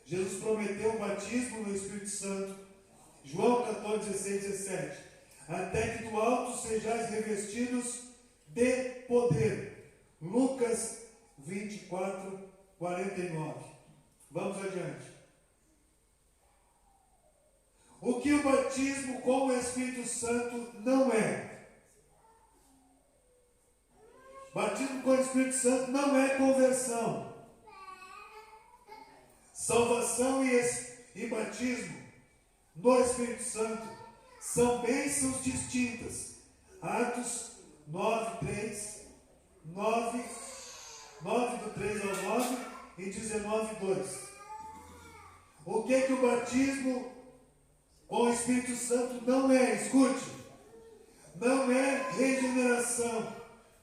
Jesus prometeu o batismo no Espírito Santo. João 14, 16, 17. Até que do alto sejais revestidos de poder. Lucas 24, 49. Vamos adiante. O que o batismo com o Espírito Santo não é? Batismo com o Espírito Santo não é conversão. Salvação e batismo no Espírito Santo são bênçãos distintas. Atos 9, 3, 9 do 3 ao 9 e 19, 2. O que o batismo com o Espírito Santo não é? Escute. Não é regeneração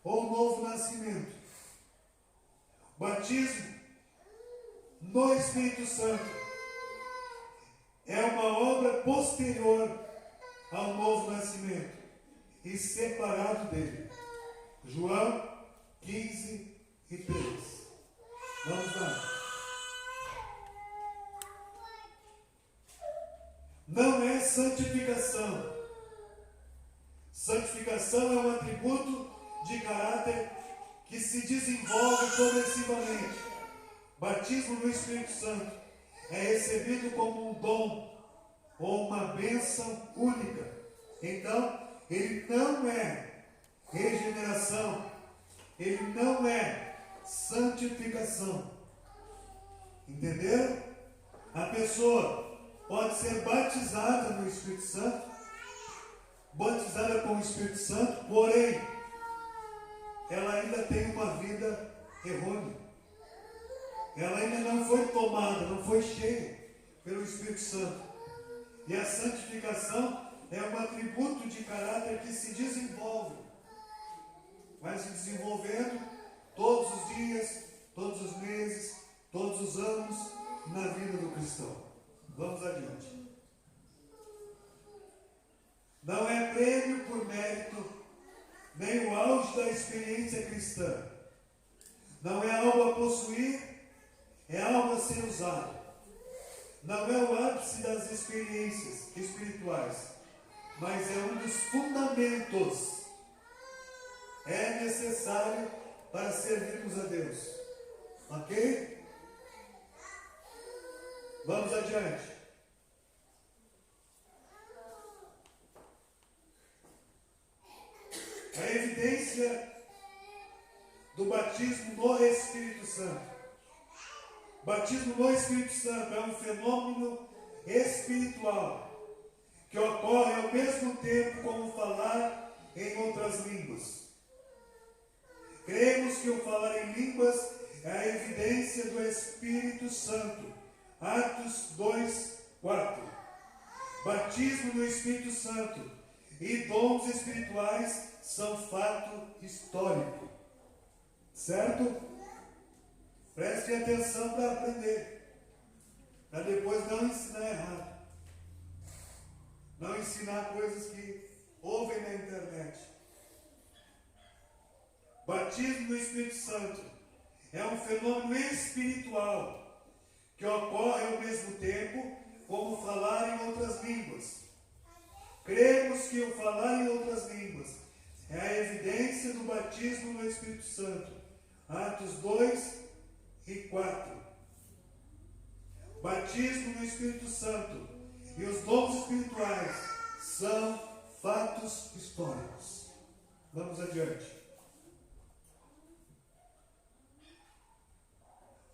ou novo nascimento. Batismo no Espírito Santo é uma obra posterior ao novo nascimento e separado dele. João 15 e 3. Vamos lá. Não é santificação. Santificação é um atributo de caráter que se desenvolve progressivamente. Batismo no Espírito Santo é recebido como um dom ou uma bênção única. Então, ele não é regeneração, ele não é santificação. Entenderam? A pessoa pode ser batizada no Espírito Santo, batizada com o Espírito Santo, porém, ela ainda tem uma vida errônea. Ela ainda não foi tomada, não foi cheia pelo Espírito Santo. E a santificação é um atributo de caráter que se desenvolve. Vai se desenvolvendo todos os dias, todos os meses, todos os anos na vida do cristão. Vamos adiante. Não é prêmio por mérito, nem o auge da experiência cristã. Não é algo a possuir, é algo a ser usado. Não é o ápice das experiências espirituais, mas é um dos fundamentos. É necessário para servirmos a Deus. Ok? Vamos adiante. A evidência do batismo no Espírito Santo. Batismo no Espírito Santo é um fenômeno espiritual que ocorre ao mesmo tempo como falar em outras línguas. Cremos que o falar em línguas é a evidência do Espírito Santo. Atos 2, 4. Batismo no Espírito Santo e dons espirituais são fato histórico. Certo? Preste atenção para aprender, para depois não ensinar errado. Não ensinar coisas que ouvem na internet. Batismo no Espírito Santo é um fenômeno espiritual que ocorre ao mesmo tempo como falar em outras línguas. Cremos que o falar em outras línguas é a evidência do batismo no Espírito Santo. Atos 2 e 4. Batismo no Espírito Santo e os dons espirituais são fatos históricos. Vamos adiante.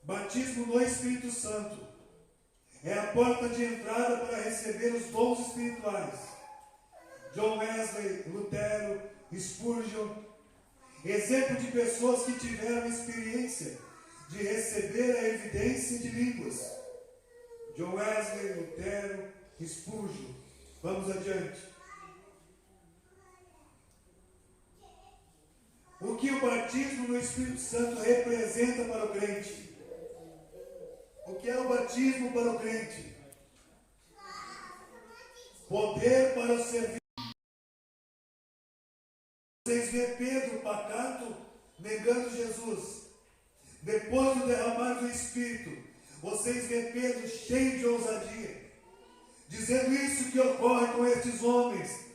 Batismo no Espírito Santo é a porta de entrada para receber os dons espirituais. John Wesley, Lutero, Spurgeon, exemplo de pessoas que tiveram experiência de receber a evidência de línguas. John Wesley, Lutero, Spurgeon. Vamos adiante. O que o batismo no Espírito Santo representa para o crente? O que é o batismo para o crente? Poder para o serviço. Vocês vê Pedro pacato negando Jesus. Depois do derramar do Espírito, vocês vê Pedro cheio de ousadia, dizendo isso que ocorre com estes homens.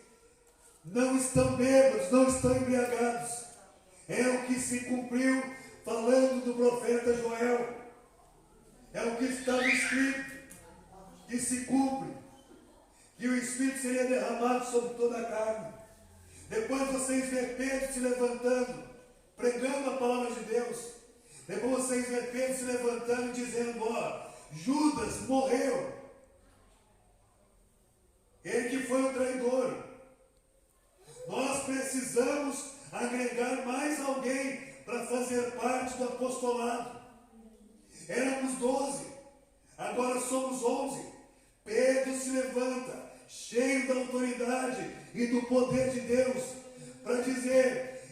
Não estão bêbados, não estão embriagados. É o que se cumpriu falando do profeta Joel. É o que estava escrito, que se cumpre, que o Espírito seria derramado sobre toda a carne. Depois vocês vê Pedro se levantando, pregando a palavra de Deus. Depois vocês vê Pedro se levantando e dizendo: ó, Judas morreu. Ele que foi o traidor. Nós precisamos agregar mais alguém para fazer parte do apostolado. Éramos 12, agora somos 11. Pedro se levanta, cheio da autoridade e do poder de Deus, para dizer: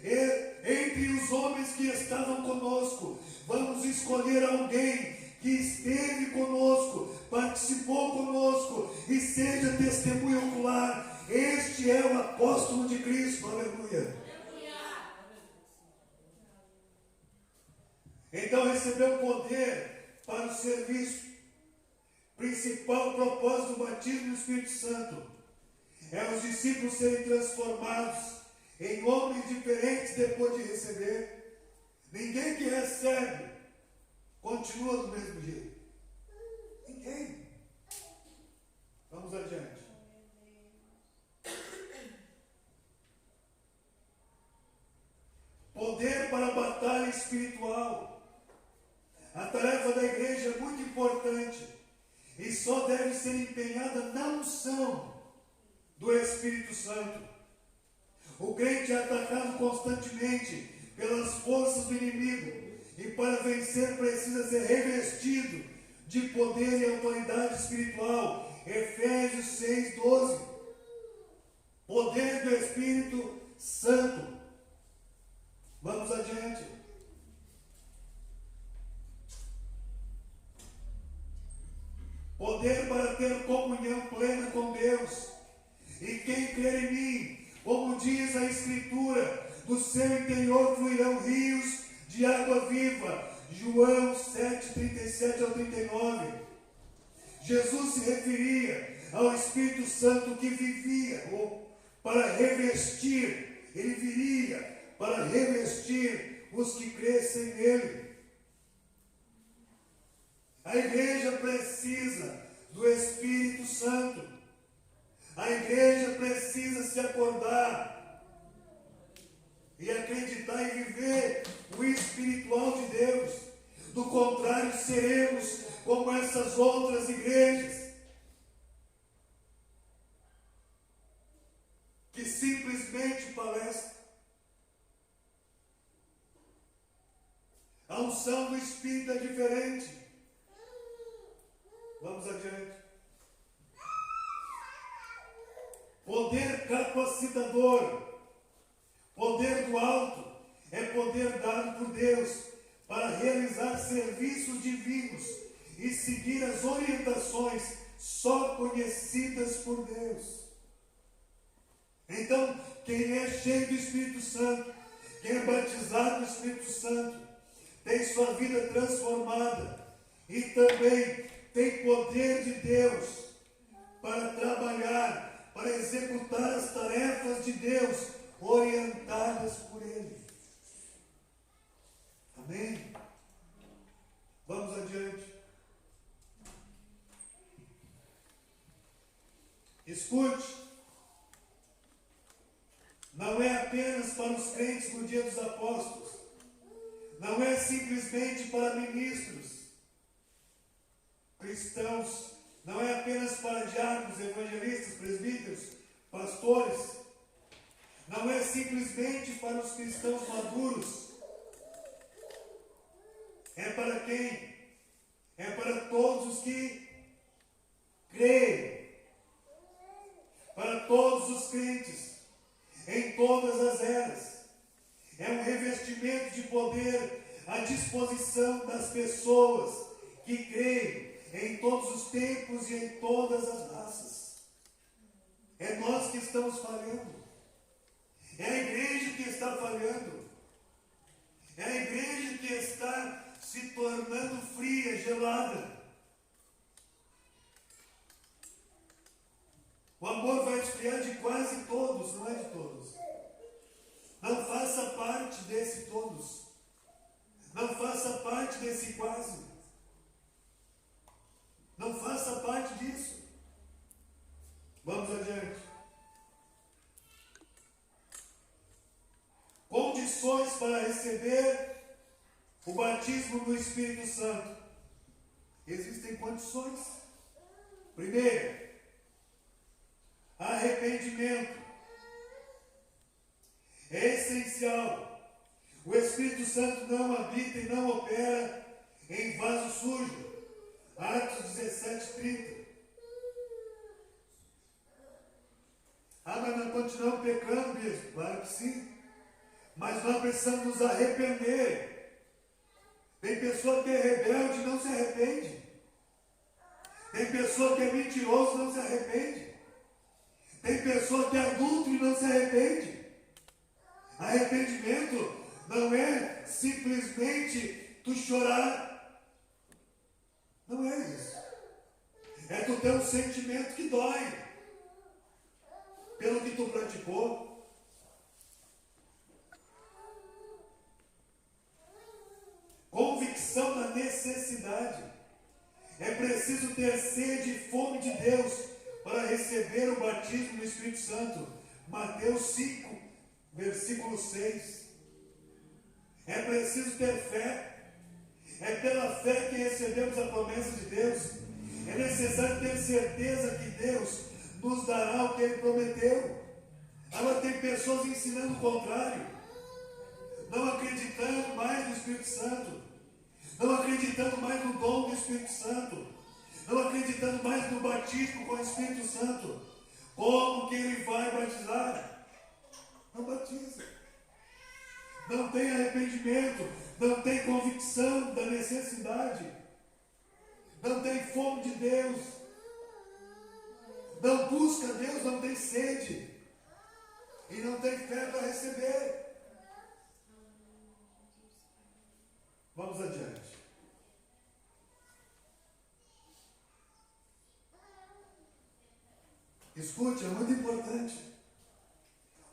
entre os homens que estavam conosco, vamos escolher alguém que esteve conosco, participou conosco e seja testemunho ocular. Este é o apóstolo de Cristo. Aleluia. Então recebeu poder para o serviço. Principal propósito do batismo do Espírito Santo é os discípulos serem transformados em homens diferentes depois de receber. Ninguém que recebe continua do mesmo jeito. Ninguém. Vamos adiante. Poder para a batalha espiritual. A tarefa da igreja é muito importante e só deve ser empenhada na unção do Espírito Santo. O crente é atacado constantemente pelas forças do inimigo e para vencer precisa ser revestido de poder e autoridade espiritual. Efésios 6:12. Poder do Espírito Santo. Vamos adiante. Poder para ter comunhão plena com Deus. E quem crer em mim, como diz a Escritura, do seu interior fluirão rios de água viva. João 7:37-39. Jesus se referia ao Espírito Santo que vivia, ou para revestir, ele viria para revestir os que crescem nele. A igreja precisa do Espírito Santo. A igreja precisa se acordar e acreditar e viver o espiritual de Deus. Do contrário, seremos como essas outras igrejas que simplesmente palestram. A unção do Espírito é diferente. Vamos adiante. Poder capacitador. Poder do alto é poder dado por Deus para realizar serviços divinos e seguir as orientações só conhecidas por Deus. Então, quem é cheio do Espírito Santo, quem é batizado no Espírito Santo, tem sua vida transformada e também tem poder de Deus para trabalhar, para executar as tarefas de Deus orientadas por Ele. Amém? Vamos adiante. Escute, não é apenas para os crentes no dia dos apóstolos, não é simplesmente para ministros, cristãos, não é apenas para diáconos, evangelistas, presbíteros, pastores, não é simplesmente para os cristãos maduros. É para quem? É para todos os que creem, para todos os crentes, em todas as eras. É um revestimento de poder à disposição das pessoas que creem em todos os tempos e em todas as raças. É nós que estamos falhando. É a igreja que está falhando. É a igreja que está se tornando fria, gelada. esse quase. Não faça parte disso. Vamos adiante. Condições para receber o batismo no Espírito Santo. Existem condições. Primeiro, arrependimento. É essencial. O Espírito Santo não habita e não opera em vaso sujo. Atos 17:30. Ah, mas nós continuamos pecando, bispo? Claro que sim. Mas nós precisamos nos arrepender. Tem pessoa que é rebelde e não se arrepende. Tem pessoa que é mentiroso e não se arrepende. Tem pessoa que é adulto e não se arrepende. Arrependimento não é simplesmente tu chorar. Não é isso. É tu ter um sentimento que dói pelo que tu praticou. Convicção da necessidade. É preciso ter sede e fome de Deus para receber o batismo do Espírito Santo. Mateus 5, versículo 6. É preciso ter fé. É pela fé que recebemos a promessa de Deus. É necessário ter certeza que Deus nos dará o que Ele prometeu. Agora tem pessoas ensinando o contrário. Não acreditando mais no Espírito Santo. Não acreditando mais no dom do Espírito Santo. Não acreditando mais no batismo com o Espírito Santo. Como que Ele vai batizar? Não batiza. Não tem arrependimento. Não tem convicção da necessidade. Não tem fome de Deus. Não busca Deus, não tem sede. E não tem fé para receber. Vamos adiante. Escute, é muito importante.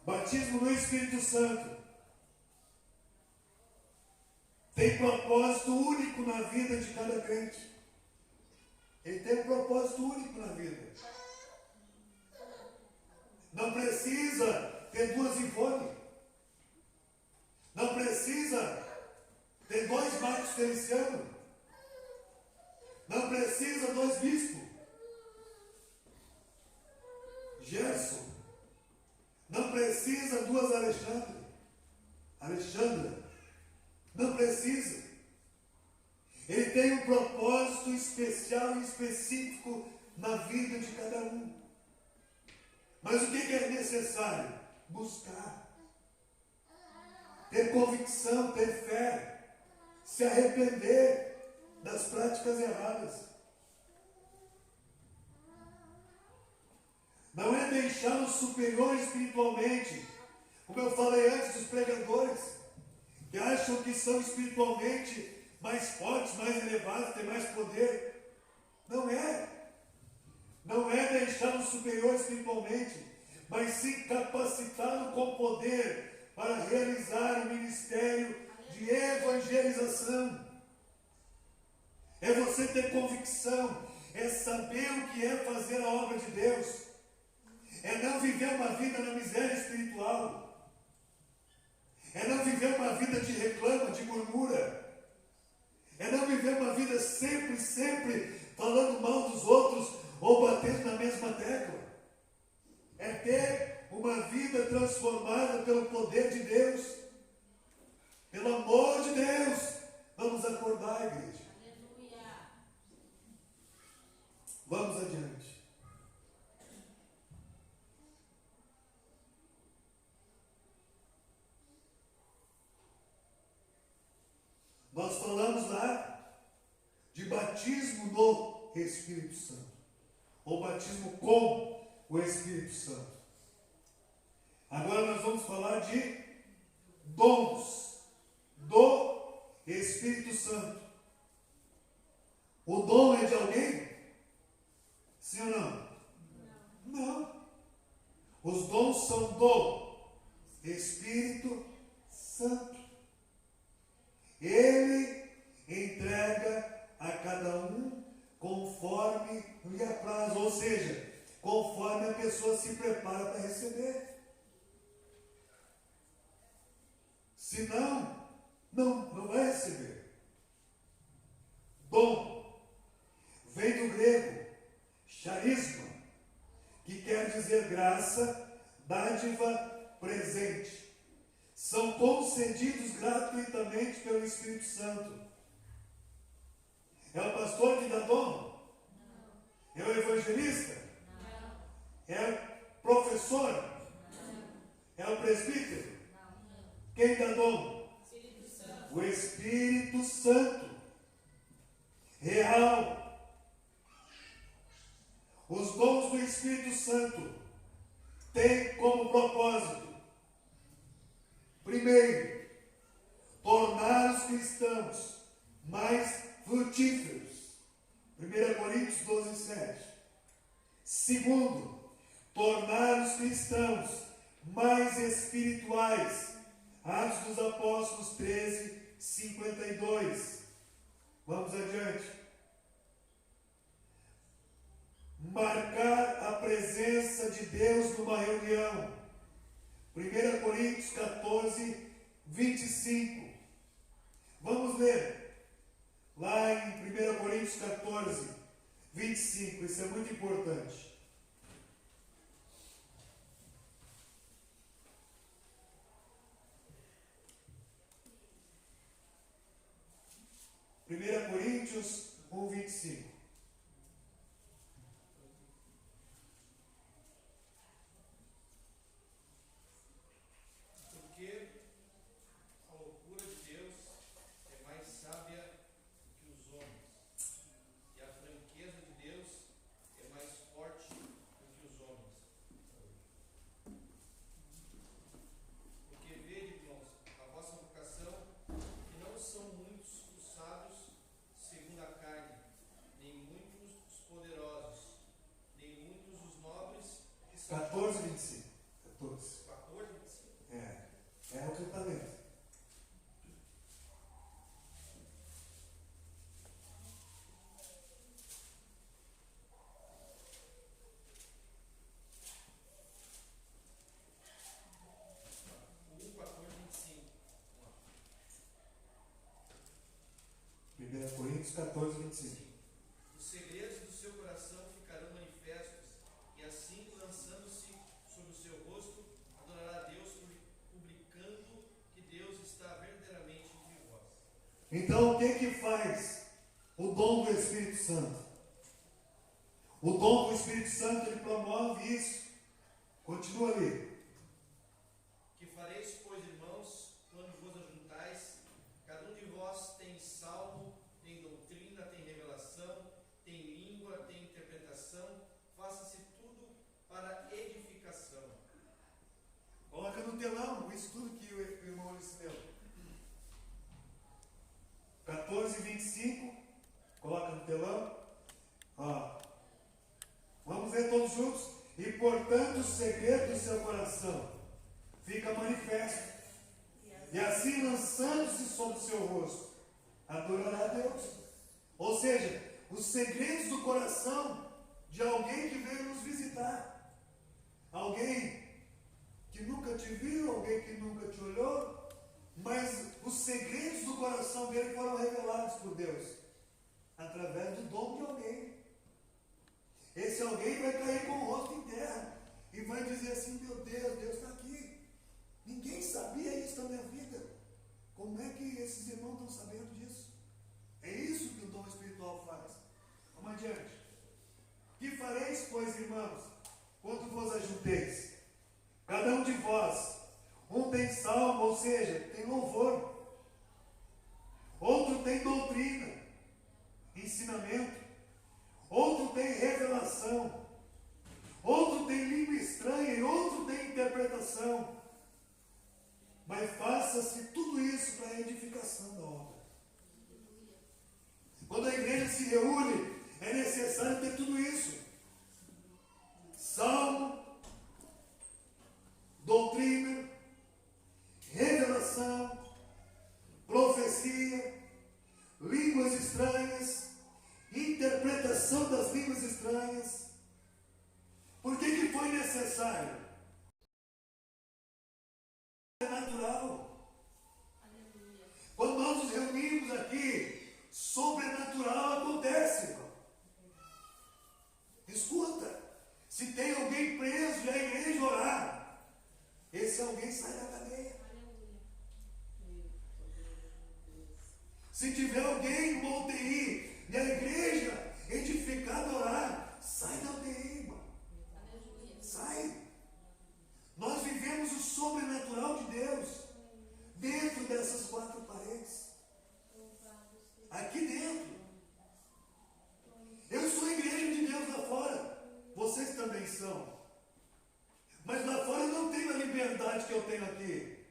Batismo no Espírito Santo tem propósito único na vida de cada crente. Ele tem um propósito único na vida. Não precisa ter duas infones. Não precisa ter dois Marcos Feliciano. Não precisa dois bispos. Gerson. Não precisa duas Alexandra. Não precisa. Ele tem um propósito especial e específico na vida de cada um. Mas o que é necessário? Buscar. Ter convicção, ter fé. Se arrepender das práticas erradas. Não é deixar o superior espiritualmente. Como eu falei antes dos pregadores, que acham que são espiritualmente mais fortes, mais elevados, têm mais poder. Não é. Não é deixar o superior espiritualmente, mas sim capacitá-lo com poder para realizar o ministério de evangelização. É você ter convicção, é saber o que é fazer a obra de Deus. É não viver uma vida na miséria espiritual. É não viver uma vida de reclama, de murmura. É não viver uma vida sempre falando mal dos outros ou batendo na mesma tecla. É ter uma vida transformada pelo poder de Deus. Pelo amor de Deus. Vamos acordar, igreja. Vamos adiante. Nós falamos lá de batismo no Espírito Santo, ou batismo com o Espírito Santo. Agora nós vamos falar de dons do Espírito Santo. O dom é de alguém? Sim ou não? Não. Os dons são do Espírito Santo. Ele entrega seja, conforme a pessoa se prepara para receber. Senão, não vai receber. Dom vem do grego charisma, que quer dizer graça, dádiva, presente. São concedidos gratuitamente pelo Espírito Santo. É o pastor que dá dom? Não. É o evangelista? Não. É o professor? Não. É o presbítero? Não. Quem dá dom? Espírito Santo. O Espírito Santo. Real. Os dons do Espírito Santo têm como propósito, primeiro, tornar os cristãos mais frutíferos. 1 Coríntios 12, 7. Segundo, tornar os cristãos mais espirituais. Atos dos Apóstolos 13, 52. Vamos adiante. Marcar a presença de Deus numa reunião. 1 Coríntios 14, 25. Vamos ler. Lá em 1 Coríntios 14, 25. Isso é muito importante. Primeira Coríntios 1, 25. segundo a carne, nem muitos os poderosos, nem muitos os nobres que são... 14, 25. 14. 14, 25. É o que eu estou lendo. Coríntios 14, 25. Os segredos do seu coração ficarão manifestos, e assim, lançando-se sobre o seu rosto, adorará a Deus, publicando que Deus está verdadeiramente entre vós. Então, o que faz o dom do Espírito Santo? O dom do Espírito Santo, ele promove isso. Continua ali. Que fareis, pois, irmãos, quando vos ajuntais, cada um de vós tem salmo, tem doutrina, tem revelação, tem língua, tem interpretação, faça-se tudo para edificação. Coloca no telão isso tudo que o irmão leu. 14, 25. Coloca no telão. Vamos ver todos juntos. E portanto o segredo do seu coração fica manifesto. E assim, lançando-se sobre o seu rosto, adorará a Deus. Ou seja, os segredos do coração de alguém que veio nos visitar. Alguém que nunca te viu, alguém que nunca te olhou, mas os segredos do coração dele foram revelados por Deus, através do dom de alguém. Esse alguém vai cair com o rosto em terra e vai dizer assim: meu Deus, Deus está aqui. Ninguém sabia isso na minha vida. Como é que esses irmãos estão sabendo disso? É isso que o dom espiritual faz. Vamos adiante. Que fareis, pois, irmãos, quando vos ajunteis? Cada um de vós, um tem salmo, ou seja, tem louvor. Outro tem doutrina, ensinamento. Outro tem revelação. Outro tem língua estranha e outro tem interpretação. Mas faça-se tudo isso para a edificação da obra. Quando a igreja se reúne, é necessário ter tudo isso. Salmo, doutrina, revelação, profecia, línguas estranhas, interpretação das línguas estranhas. necessário. É natural. Quando nós nos reunimos aqui, sobrenatural acontece, irmão. Escuta, se tem alguém preso e a igreja orar, esse alguém sai da cadeia. Se tiver alguém no UTI e a igreja edificada orar, sai da UTI, irmão. Sai. Nós vivemos o sobrenatural de Deus dentro dessas quatro paredes. Aqui dentro. Eu sou a igreja de Deus lá fora. Vocês também são. Mas lá fora eu não tenho a liberdade que eu tenho aqui.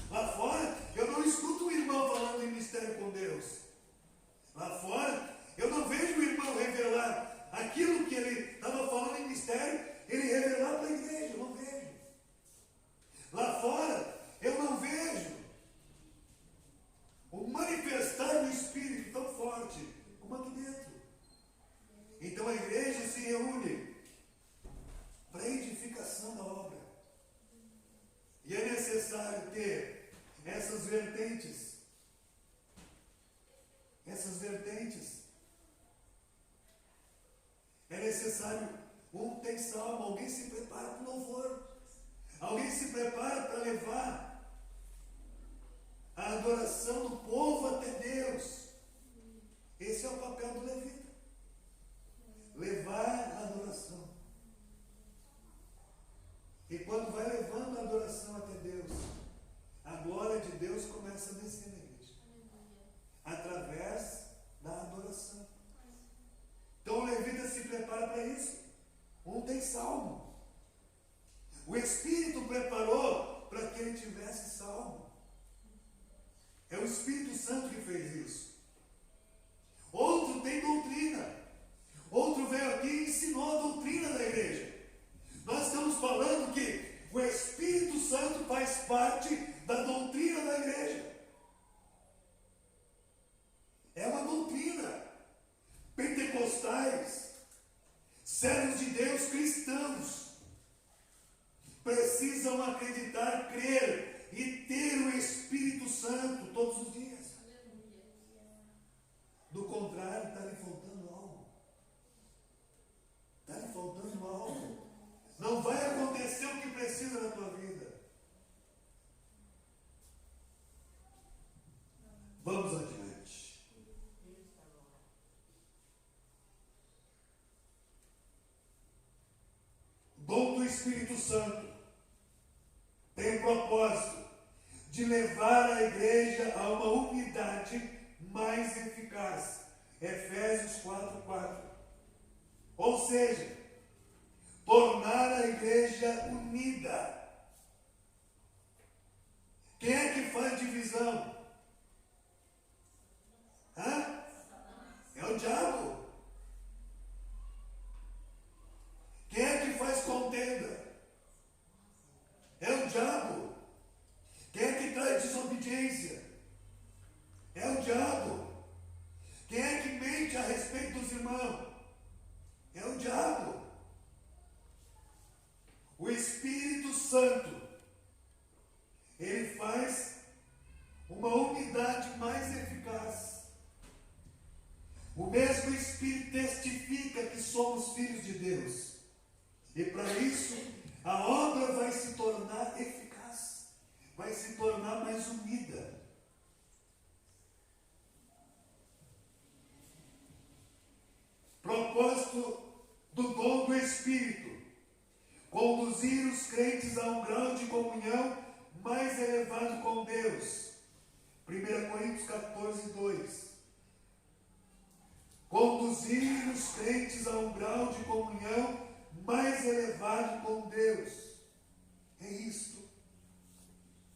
Lá fora eu não escuto o irmão falando em mistério com Deus. Lá fora eu não vejo o irmão revelar aquilo que ele estava falando em mistério, ele revelar para a igreja. Eu não vejo. Lá fora eu não vejo o manifestar do Espírito tão forte como aqui dentro. Então a igreja se reúne para a edificação da obra. E é necessário ter essas vertentes. Essas vertentes. É necessário, tem salmo, alguém se prepara para o louvor. Alguém se prepara para levar a adoração do povo até Deus. Esse é o papel do levita. Levar a adoração. E quando vai levando a adoração até Deus, a glória de Deus começa a descer na igreja. Através da adoração. Então o levita se prepara para isso. Tem salmo. O Espírito preparou para que ele tivesse salmo. É o Espírito Santo que fez isso. Outro tem doutrina. Outro veio aqui e ensinou a doutrina da igreja. Nós estamos falando que o Espírito Santo faz parte da doutrina da igreja. É uma doutrina. Pentecostais, servos de Deus cristãos, precisam acreditar, crer e ter o Espírito Santo todos os dias. Do contrário, está lhe faltando algo. Está lhe faltando algo. Não vai acontecer o que precisa na tua vida. Vamos adiante. Dom do Espírito Santo tem o propósito de levar a igreja a uma unidade mais eficaz. Efésios 4:4. Ou seja, tornar a igreja unida. Quem é que faz divisão? É o diabo. Quem é que faz contenda? É o diabo. Quem é que traz desobediência? É o diabo. Quem é que mente a respeito dos irmãos? É o diabo. O Espírito Santo, ele faz uma unidade mais eficaz. O mesmo Espírito testifica que somos filhos de Deus. E para isso, a obra vai se tornar eficaz, vai se tornar mais unida. Propósito do dom do Espírito: conduzir os crentes a um grau de comunhão mais elevado com Deus. 1 Coríntios 14:2. Conduzir os crentes a um grau de comunhão mais elevado com Deus. É isto.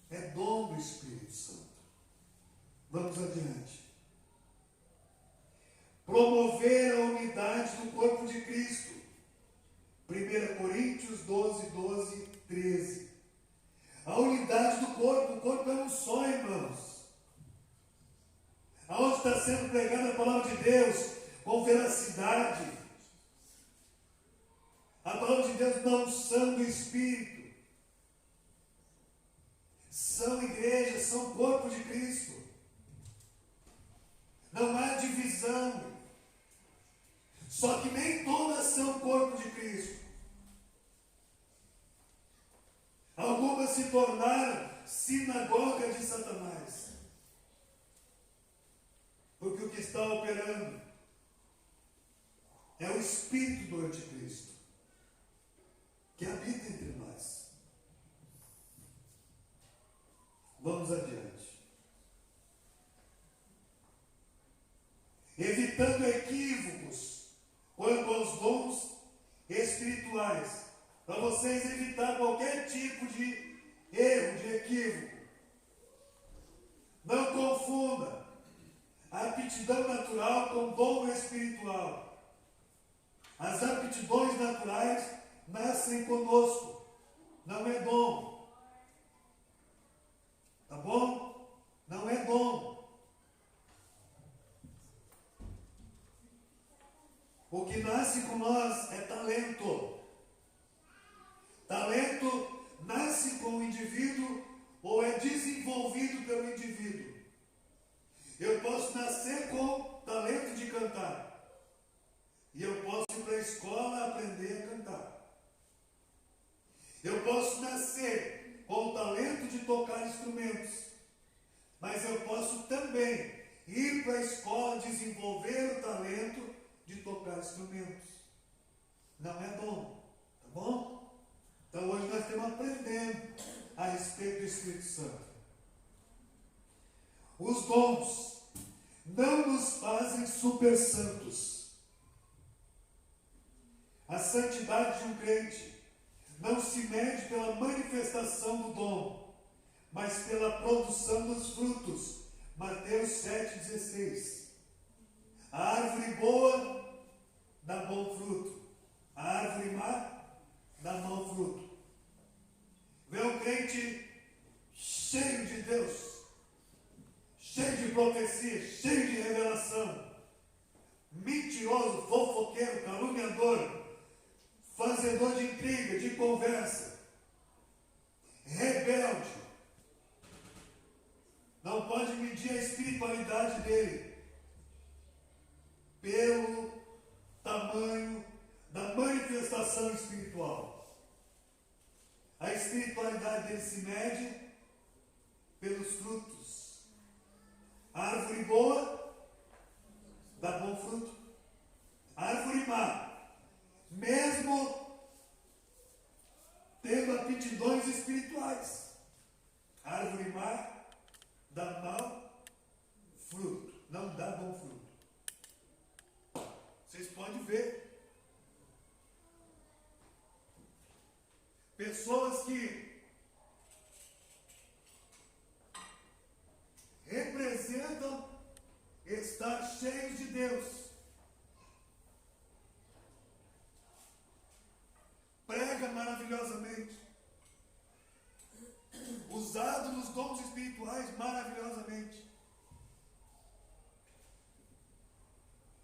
É dom do Espírito Santo. Vamos adiante. Promover a unidade do corpo de Cristo. 1 Coríntios 12, 13. A unidade do corpo. O corpo é um só, irmãos. Aonde está sendo pregada a palavra de Deus com veracidade. A palavra de Deus Deus não são do Espírito. São igrejas, são corpo de Cristo. Não há divisão. Só que nem todas são corpo de Cristo. Algumas se tornaram sinagoga de Satanás. Porque o que está operando é o espírito do anticristo que habita entre nós. Vamos adiante. Evitando equívocos quanto aos dons espirituais, para vocês evitar qualquer tipo de erro, de equívoco. Não confunda a aptidão natural com dom espiritual. As aptidões naturais nascem conosco, não é dom. Tá bom? Não é dom. O que nasce com nós é talento. Talento nasce com o indivíduo ou é desenvolvido pelo indivíduo. Eu posso nascer com talento de cantar. E eu posso ir para a escola aprender a cantar. Eu posso nascer com o talento de tocar instrumentos. Mas eu posso também ir para a escola desenvolver o talento de tocar instrumentos. Não é dom, tá bom? Então hoje nós estamos aprendendo a respeito do Espírito Santo. Os dons não nos fazem super santos. A santidade de um crente não se mede pela manifestação do dom, mas pela produção dos frutos. Mateus 7,16. A árvore boa dá bom fruto. A árvore má dá mau fruto. Vê um crente cheio de Deus, cheio de profecia, cheio de revelação, mentiroso, fofoqueiro, caluniador, fazedor de intriga, de conversa, rebelde. Não pode medir a espiritualidade dele pelo tamanho da manifestação espiritual. A espiritualidade dele se mede pelos frutos. A árvore boa dá bom fruto. A árvore má, mesmo tendo aptidões espirituais, a árvore má dá mau fruto, não dá bom fruto. Vocês podem ver. Pessoas que representam estar cheios de Deus, prega maravilhosamente, usado nos dons espirituais maravilhosamente,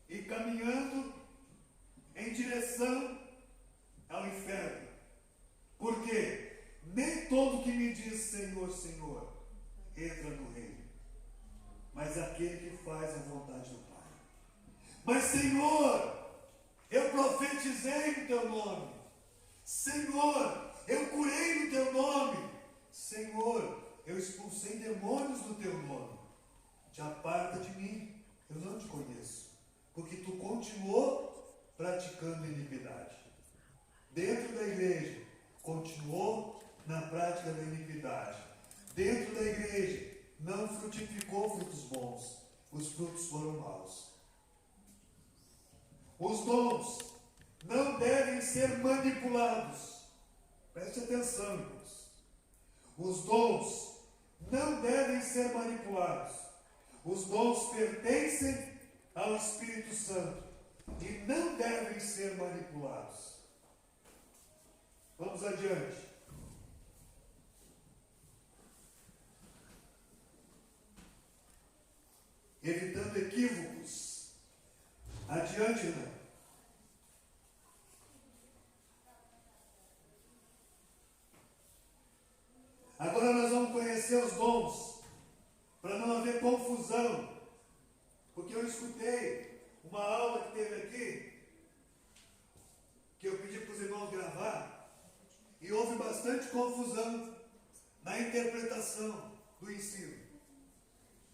e caminhando em direção ao inferno. Porque nem todo que me diz Senhor, Senhor, entra no reino, mas aquele que faz a vontade do Pai. Mas Senhor, eu profetizei no teu nome. Senhor, eu curei no teu nome. Senhor, eu expulsei demônios no teu nome. Te aparta de mim, eu não te conheço, porque tu continuou praticando iniquidade. Dentro da igreja, continuou na prática da iniquidade. Dentro da igreja, não frutificou frutos bons. Os frutos foram maus. Os dons não devem ser manipulados. Preste atenção, irmãos. Os dons não devem ser manipulados. Os dons pertencem ao Espírito Santo e não devem ser manipulados. Vamos adiante. Evitando equívocos. Adiante, né? conhecer os dons, para não haver confusão. Porque eu escutei uma aula que teve aqui, que eu pedi para os irmãos gravar, e houve bastante confusão na interpretação do ensino.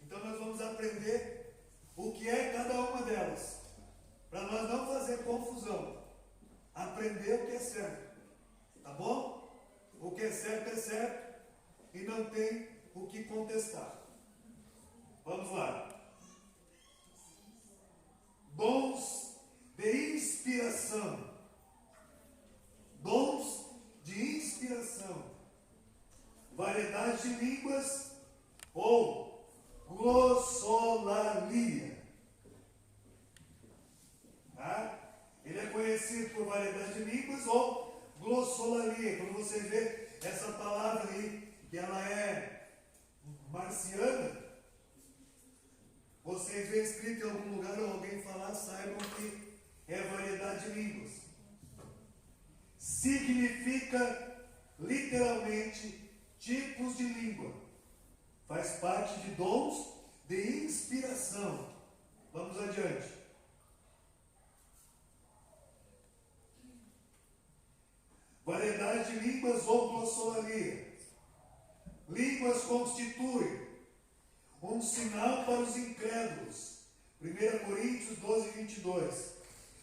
Então nós vamos aprender o que é cada uma delas, para nós não fazer confusão. Aprender o que é certo, tá bom? O que é certo e não tem o que contestar. Vamos lá. Dons de inspiração. Dons de inspiração. Variedade de línguas ou glossolalia. Tá? Ele é conhecido por variedade de línguas ou glossolalia. Quando você vê essa palavra aí, que ela é marciana, você vê escrito em algum lugar ou alguém falar, saibam que é variedade de línguas. Significa literalmente tipos de língua. Faz parte de dons de inspiração. Vamos adiante. Variedade de línguas ou glossolalia. Línguas constituem um sinal para os incrédulos. 1 Coríntios 12, 22.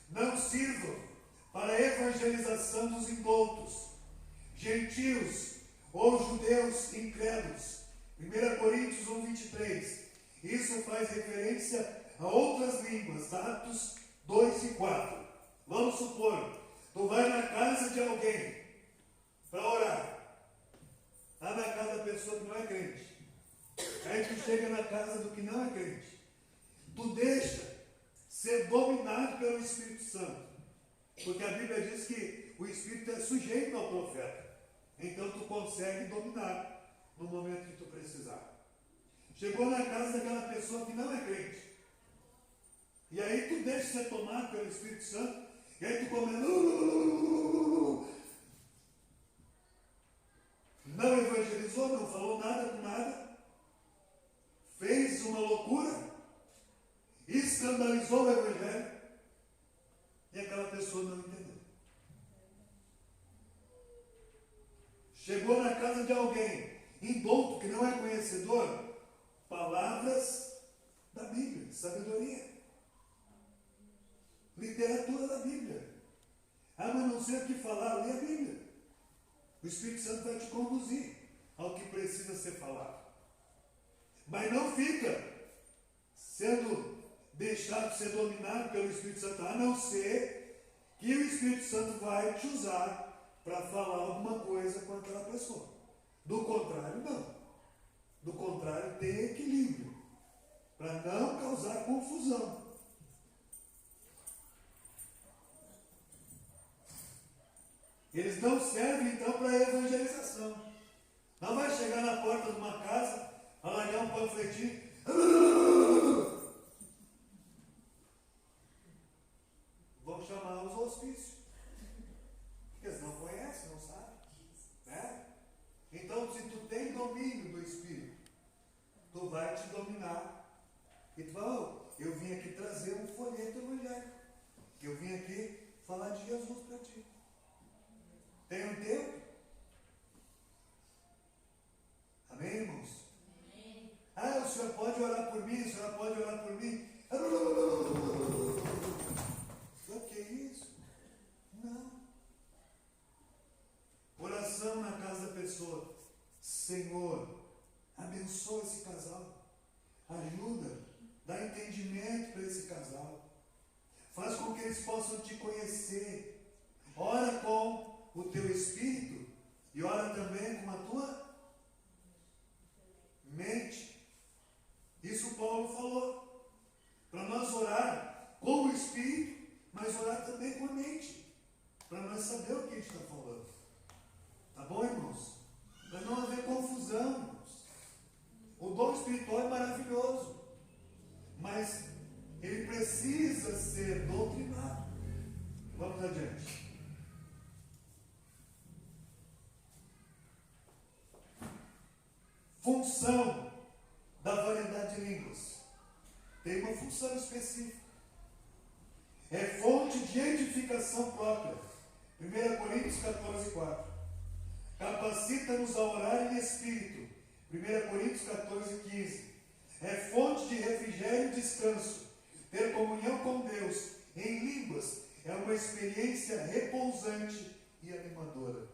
Não sirvam para a evangelização dos indoutos, gentios ou judeus incrédulos. 1 Coríntios 1, 23. Isso faz referência a outras línguas. Atos 2 e 4. Vamos supor, tu vai na casa de alguém para orar. Está na casa da pessoa que não é crente. Aí tu chega na casa do que não é crente. Tu deixa ser dominado pelo Espírito Santo. Porque a Bíblia diz que o Espírito é sujeito ao profeta. Então tu consegue dominar no momento que tu precisar. Chegou na casa daquela pessoa que não é crente. E aí tu deixa ser tomado pelo Espírito Santo. E aí tu começa. Não evangelizou, não falou nada com nada. Fez uma loucura. Escandalizou o Evangelho. E aquela pessoa não entendeu. Chegou na casa de alguém, indouto, que não é conhecedor, palavras da Bíblia, sabedoria. Literatura da Bíblia. Ah, mas não sei o que falar, lê a Bíblia. O Espírito Santo vai te conduzir ao que precisa ser falado. Mas não fica sendo deixado ser dominado pelo Espírito Santo, a não ser que o Espírito Santo vai te usar para falar alguma coisa com aquela pessoa. Do contrário, não. Do contrário, tem equilíbrio, para não causar confusão. Eles não servem, então, para a evangelização. Não vai chegar na porta de uma casa, alargar um panfletinho. Vão chamar os hospícios. Porque eles não conhecem, não sabem. Né? Então, se tu tem domínio do Espírito, tu vai te dominar. E tu vai, eu vim aqui trazer um folheto evangélico. Eu vim aqui falar de Jesus para ti. Tem um tempo? Amém, irmãos? Amém. Ah, o senhor pode orar por mim, a senhora pode orar por mim. O que é isso? Não. Oração na casa da pessoa. Senhor, abençoa esse casal. Ajuda, dá entendimento para esse casal. Faz com que eles possam te conhecer. Ora com o teu espírito e ora também com a tua mente. Isso Paulo falou. Para nós orar com o espírito, mas orar também com a mente. Para nós saber o que a gente está falando. Tá bom, irmãos? Para não haver confusão, irmãos. O dom espiritual é maravilhoso, mas ele precisa ser doutrinado. Vamos adiante. função da variedade de línguas? Tem uma função específica. É fonte de edificação própria. 1 Coríntios 14, 4. Capacita-nos a orar em espírito. 1 Coríntios 14, 15. É fonte de refrigério e descanso. Ter comunhão com Deus em línguas é uma experiência repousante e animadora.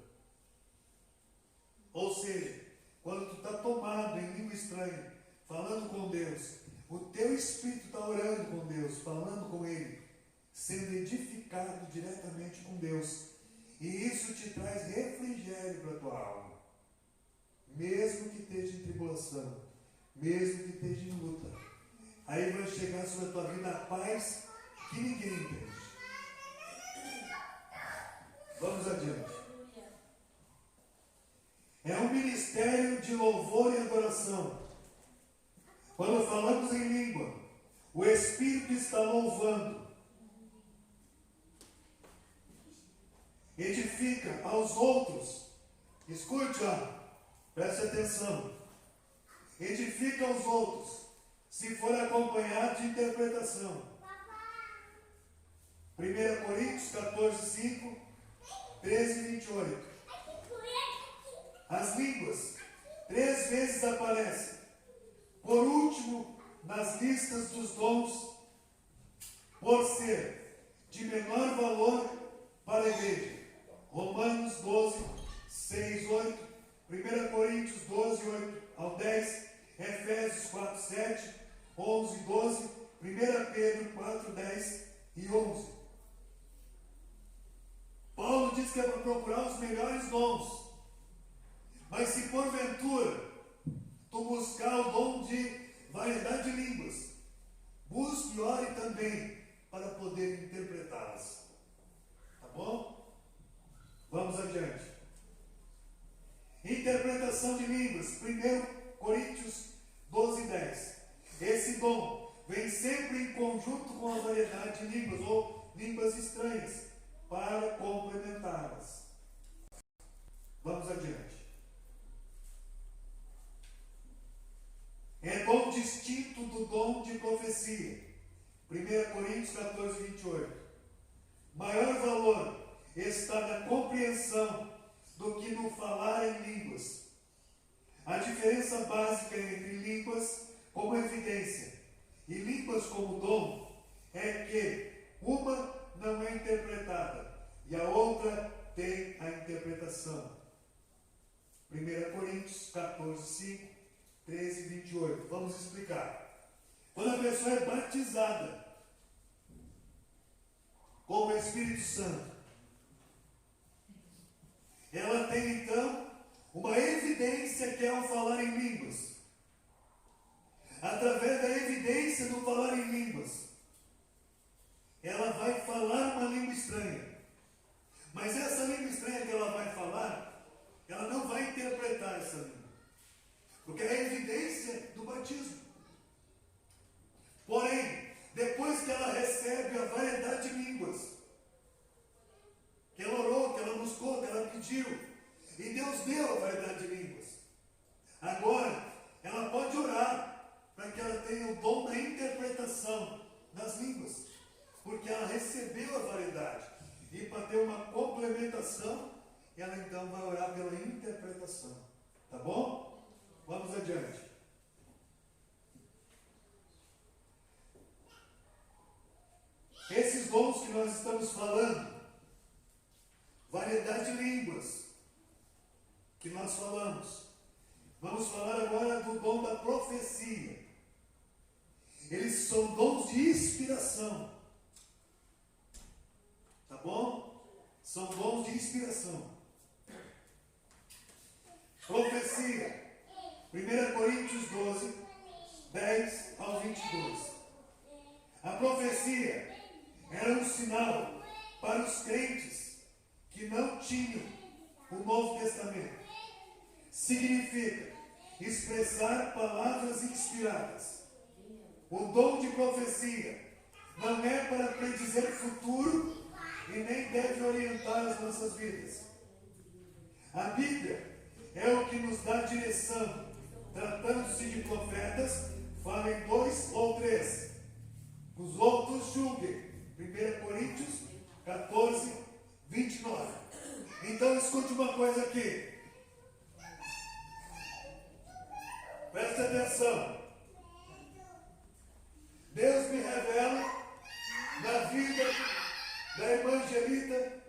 Ou seja, quando tu está tomado em língua estranha, falando com Deus, o teu espírito está orando com Deus, falando com Ele, sendo edificado diretamente com Deus. E isso te traz refrigério para a tua alma. Mesmo que esteja em tribulação, mesmo que esteja em luta. Aí vai chegar sobre a tua vida a paz que ninguém entende. Vamos adiante. É um ministério de louvor e adoração. Quando falamos em língua, o Espírito está louvando. Edifica aos outros. Escute, preste atenção. Edifica aos outros, se for acompanhado de interpretação. 1 Coríntios 14, 5, 13 e 28. As línguas 3 vezes aparecem. Por último, nas listas dos dons, por ser de menor valor para a igreja. Romanos 12, 6, 8. 1 Coríntios 12, 8 ao 10. Efésios 4, 7, 11, 12. 1 Pedro 4, 10 e 11. Paulo diz que é para procurar os melhores dons. Mas se porventura tu buscar o dom de variedade de línguas, busque e ore também para poder interpretá-las. Tá bom? Vamos adiante. Interpretação de línguas. 1 Coríntios 12, 10. Esse dom vem sempre em conjunto com a variedade de línguas ou línguas estranhas para complementá-las. Vamos adiante. É dom distinto do dom de profecia. 1 Coríntios 14, 28. Maior valor está na compreensão do que no falar em línguas. A diferença básica entre línguas como evidência e línguas como dom é que uma não é interpretada e a outra tem a interpretação. 1 Coríntios 14, 5, 13 e 28. Vamos explicar. Quando a pessoa é batizada com o Espírito Santo, ela tem então uma evidência que é o falar em línguas. Através da evidência do falar em línguas, ela vai falar uma língua estranha. Mas essa língua estranha que ela vai falar, ela não vai interpretar essa língua. Porque é a evidência do batismo. Porém, depois que ela recebe a variedade de línguas, que ela orou, que ela buscou, que ela pediu, e Deus deu a variedade de línguas, agora ela pode orar para que ela tenha o dom da interpretação das línguas, porque ela recebeu a variedade. E para ter uma complementação, ela então vai orar pela interpretação. Tá bom? Vamos adiante. Esses dons que nós estamos falando, variedade de línguas que nós falamos, vamos falar agora do dom da profecia. Eles são dons de inspiração. Tá bom? São dons de inspiração. Profecia. 1 Coríntios 12, 10 ao 22. A profecia era um sinal para os crentes que não tinham o Novo Testamento. Significa expressar palavras inspiradas. O dom de profecia não é para predizer o futuro e nem deve orientar as nossas vidas. A Bíblia é o que nos dá direção Tratando-se de profetas, falem 2 ou 3. Os outros julguem. 1 Coríntios 14, 29. Então escute uma coisa aqui. Presta atenção. Deus me revela na vida da irmã Angelita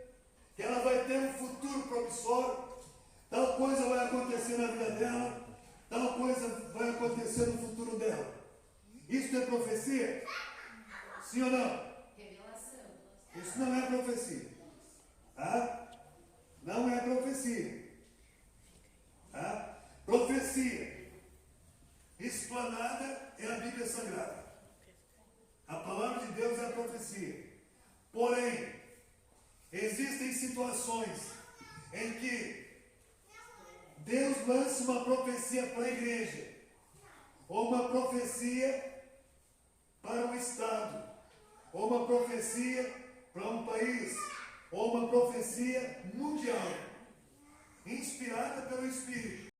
que ela vai ter um futuro promissório. Tal coisa vai acontecer na vida dela. Tal coisa vai acontecer no futuro dela. Isso é profecia? Sim ou não? Revelação. Isso não é profecia. Tá? Não é profecia. Tá? Profecia explanada é a Bíblia Sagrada. A palavra de Deus é a profecia. Porém, existem situações em que Deus lança uma profecia para a igreja, ou uma profecia para um estado, ou uma profecia para um país, ou uma profecia mundial, inspirada pelo Espírito.